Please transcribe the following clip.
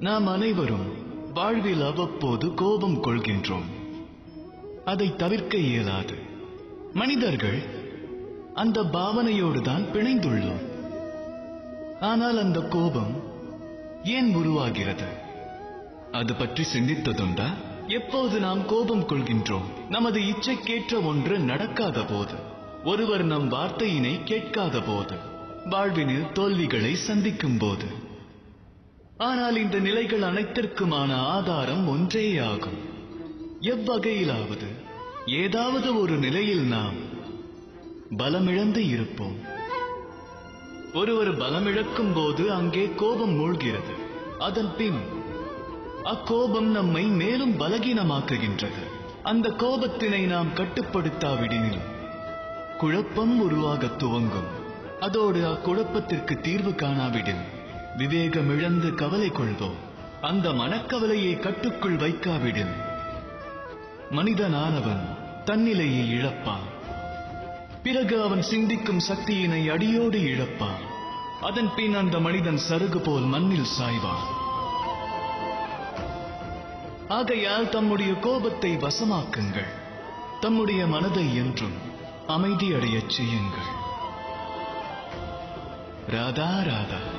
நாம் அனைவரும் வாழ்வில் அவ்வப்போது கோபம் கொள்கின்றோம். அதை தவிர்க்க இயலாது. மனிதர்கள் அந்த பாவனையோடு தான் பிணைந்துள்ளோம். ஆனால் அந்த கோபம் ஏன் உருவாகிறது? அது பற்றி சிந்தித்ததுண்டா? எப்போது நாம் கோபம் கொள்கின்றோம்? நமது இச்சைக்கேற்ற ஒன்று நடக்காத போது, ஒருவர் நம் வார்த்தையினை கேட்காத போது, வாழ்வினில் தோல்விகளை சந்திக்கும் போது. ஆனால் இந்த நிலைகள் அனைத்திற்குமான ஆதாரம் ஒன்றேயாகும். எவ்வகையிலாவது ஏதாவது ஒரு நிலையில் நாம் பலமிழந்து இருப்போம். ஒருவர் பலமிழக்கும் போது அங்கே கோபம் மூழ்கிறது. அதன் பின் அக்கோபம் நம்மை மேலும் பலகீனமாக்குகின்றது. அந்த கோபத்தினை நாம் கட்டுப்படுத்தாவிடினில் குழப்பம் உருவாக துவங்கும். அதோடு அக்குழப்பத்திற்கு தீர்வு காணாவிடில் விவேகமிழந்து கவலை கொள்வோம். அந்த மனக்கவலையை கட்டுக்குள் வைக்காவிடில் மனிதனானவன் தன்னிலையை இழப்பான். பிறகு அவன் சிந்திக்கும் சக்தியினை அடியோடு இழப்பான். அதன் பின் அந்த மனிதன் சருகு போல் மண்ணில் சாய்வான். ஆகையால் தம்முடைய கோபத்தை வசமாக்குங்கள். தம்முடைய மனதை என்றும் அமைதியடையச் செய்யுங்கள். ராதா ராதா.